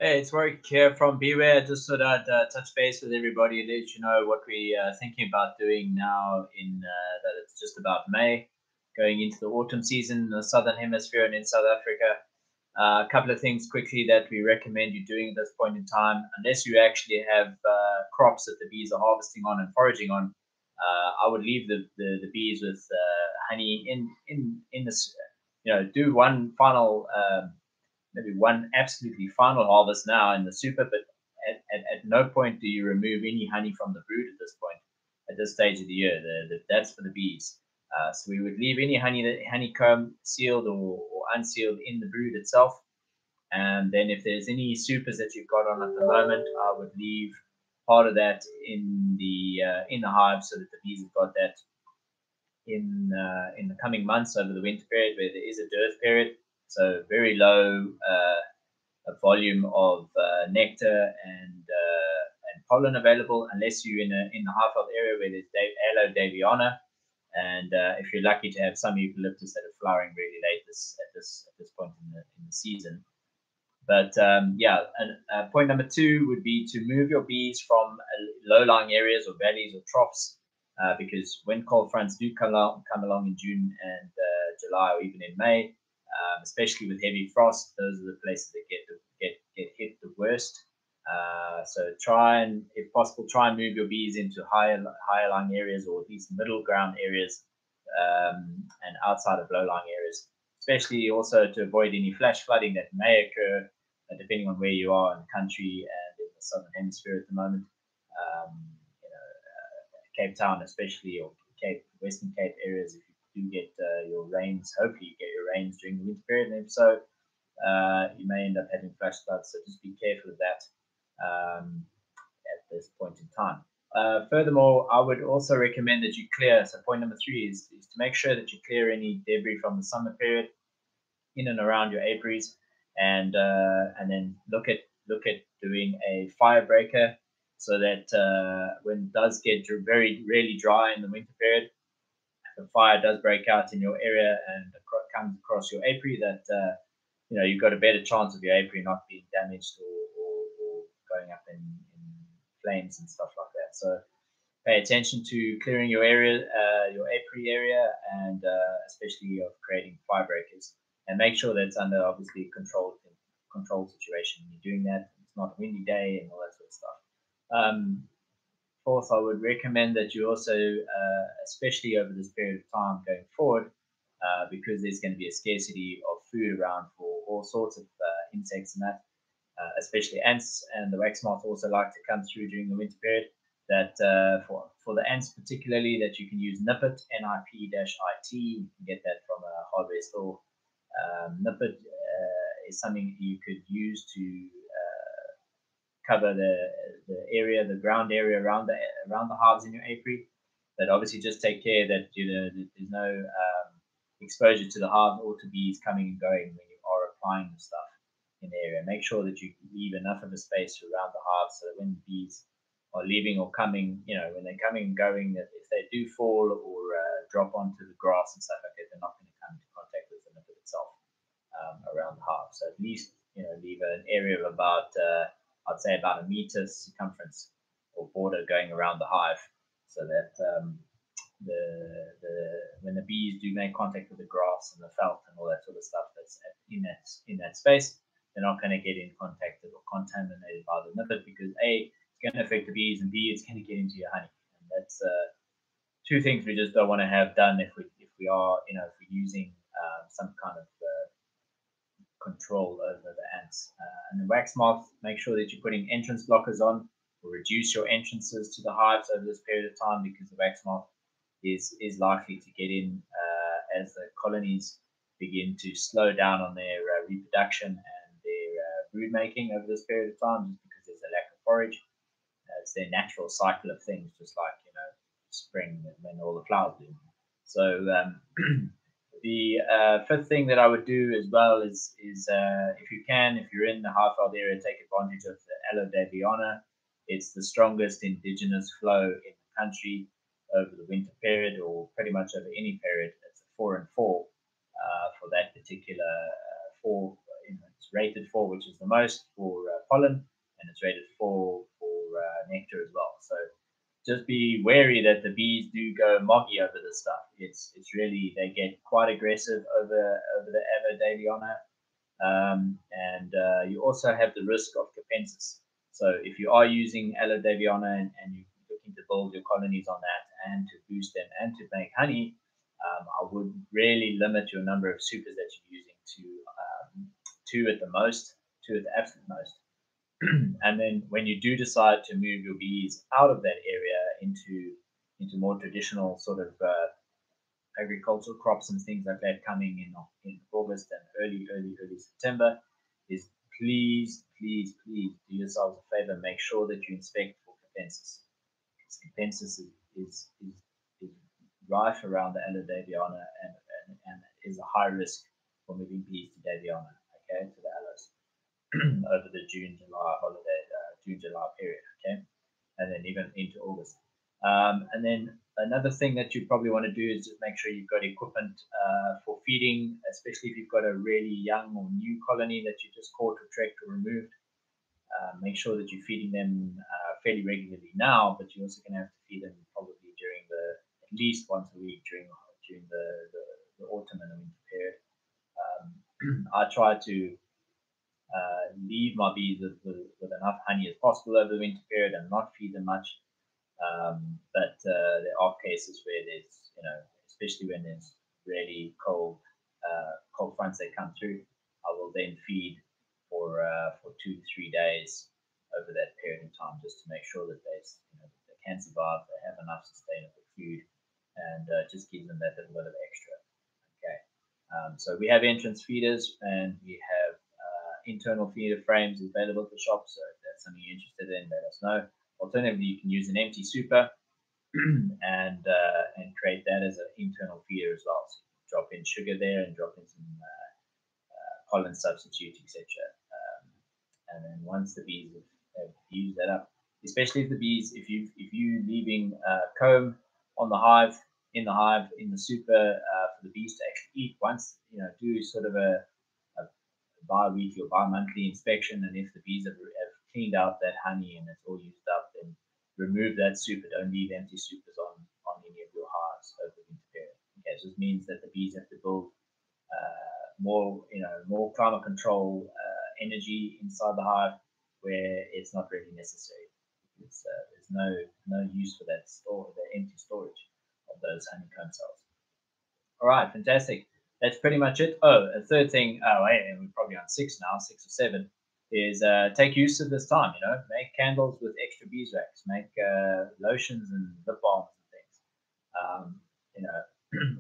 Hey, it's Warwick here from Beware. Just thought I'd touch base with everybody, let you know what we are thinking about doing now in that it's just about May, going into the autumn season in the Southern Hemisphere and in South Africa. A couple of things quickly that we recommend you doing at this point in time, unless you actually have crops that the bees are harvesting on and foraging on. I would leave the bees with honey in this. Do one final maybe one absolutely final harvest now in the super, but at no point do you remove any honey from the brood at this point, at this stage of the year. That's for the bees. So we would leave any honeycomb sealed or unsealed in the brood itself. And then if there's any supers that you've got on at the moment, I would leave part of that in the hive so that the bees have got that in the coming months over the winter period where there is a dearth period. So very low a volume of nectar and pollen available, unless you're in the high veld area where there's Aloe Daviana, and if you're lucky to have some eucalyptus that are flowering really late at this point in the season. But yeah, and point number two would be to move your bees from low-lying areas or valleys or troughs, because when cold fronts do come along in June and July or even in May, especially with heavy frost, those are the places that get hit the worst. So try and, if possible, try and move your bees into higher lying areas or at least middle ground areas and outside of low lying areas, especially also to avoid any flash flooding that may occur depending on where you are in the country and in the southern hemisphere at the moment. Um, Cape Town, especially, or Western Cape areas, if you do get your rains, hopefully you get your rains during the winter period, and if so, you may end up having flash floods. So just be careful of that at this point in time. Furthermore, I would also recommend that you clear. So point number three is to make sure that you clear any debris from the summer period in and around your apiaries, and then look at doing a fire breaker so that when it does get very really dry in the winter period, if a fire does break out in your area and comes across your apiary, that you've got a better chance of your apiary not being damaged or going up in flames and stuff like that. So pay attention to clearing your area, your apiary area, and especially of creating fire breakers. And make sure that it's under obviously controlled situation. When you're doing that, it's not a windy day and all that sort of stuff. Fourth, I would recommend that you also, especially over this period of time going forward, because there's going to be a scarcity of food around for all sorts of insects and that, especially ants, and the wax moth also like to come through during the winter period. That for the ants particularly, that you can use Nippet, NIP-IT. You can get that from a hardware store. Nippet is something you could use to cover the ground area around the hives in your apiary. But obviously, just take care that there's no exposure to the hive or to bees coming and going when you are applying the stuff in the area. Make sure that you leave enough of a space around the hive so that when bees are leaving or coming, when they're coming and going, that if they do fall or drop onto the grass and stuff like that, they're not going to come into contact with the nipple itself around the hive. So at least leave an area of about I'd say about a meter circumference or border going around the hive, so that the when the bees do make contact with the grass and the felt and all that sort of stuff that's in that space, they're not going to get in contact or contaminated by the nippet, because A, it's going to affect the bees, and B, it's going to get into your honey. And that's two things we just don't want to have done if we are if we're using some kind of control over the ants. And the wax moth, make sure that you're putting entrance blockers on, or reduce your entrances to the hives over this period of time, because the wax moth is likely to get in as the colonies begin to slow down on their reproduction and their brood making over this period of time, just because there's a lack of forage. It's their natural cycle of things, just like spring when all the flowers bloom. So the fifth thing that I would do as well is if you can, if you're in the Highveld area, take advantage of the Aloe Daviana. It's the strongest indigenous flow in the country over the winter period, or pretty much over any period. It's a 4 and 4 for that particular 4. rated 4, which is the most for pollen, and it's rated 4 for nectar as well. So just be wary that the bees do go moggy over this stuff. It's really, they get quite aggressive over the Avodaliana, and you also have the risk of Capensis. So if you are using Allodaviana and you're looking to build your colonies on that and to boost them and to make honey, I would really limit your number of supers that you're using to two at the most, two at the absolute most. And then when you do decide to move your bees out of that area into more traditional sort of agricultural crops and things like that coming in August and early September, is please do yourselves a favor. Make sure that you inspect for Capensis. Capensis is rife around the Allodaviana and is a high risk for moving bees to Daviana, okay, to the aloes over the June-July holiday, June-July period, okay, and then even into August. And then another thing that you probably want to do is just make sure you've got equipment for feeding, especially if you've got a really young or new colony that you just caught or tracked or removed. Make sure that you're feeding them fairly regularly now, but you're also going to have to feed them probably during at least once a week during the autumn and the winter period. I try to leave my bees with enough honey as possible over the winter period and not feed them much. But there are cases where there's, especially when there's really cold fronts that come through, I will then feed for 2 to 3 days over that period of time, just to make sure that they can survive, they have enough sustainable food, and just gives them that little bit of extra. Okay. So we have entrance feeders and we have internal feeder frames available at the shop. So if that's something you're interested in, let us know. Alternatively, you can use an empty super and create that as an internal feeder as well. So you drop in sugar there and drop in some pollen substitute, etc. And then once the bees have used that up, especially if the bees, if you leaving comb on the hive, in the super for the bees to actually eat, once do sort of a bi-weekly or bi-monthly inspection, and if the bees have cleaned out that honey and it's all used up, then remove that super. Don't leave empty supers on any of your hives over the winter period. Okay, so this means that the bees have to build more climate control energy inside the hive where it's not really necessary. There's no use for that empty storage of those honeycomb cells. All right, fantastic. That's pretty much it. Oh, a third thing. Oh, and we're probably on 6 now, 6 or 7. Is take use of this time. Make candles with extra beeswax. Make lotions and lip balms and things.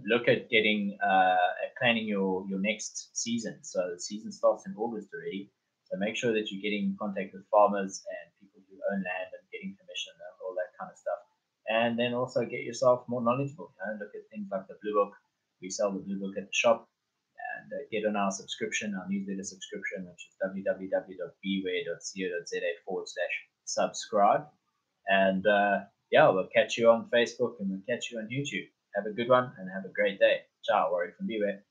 Look at getting at planning your next season. So the season starts in August already. So make sure that you're getting in contact with farmers and people who own land and getting permission and all that kind of stuff. And then also get yourself more knowledgeable. Look at things like the Blue Book. We sell the Blue Book at the shop. And get on our subscription, our newsletter subscription, which is www.beware.co.za/subscribe. And we'll catch you on Facebook and we'll catch you on YouTube. Have a good one and have a great day. Ciao, Warwick from Beware.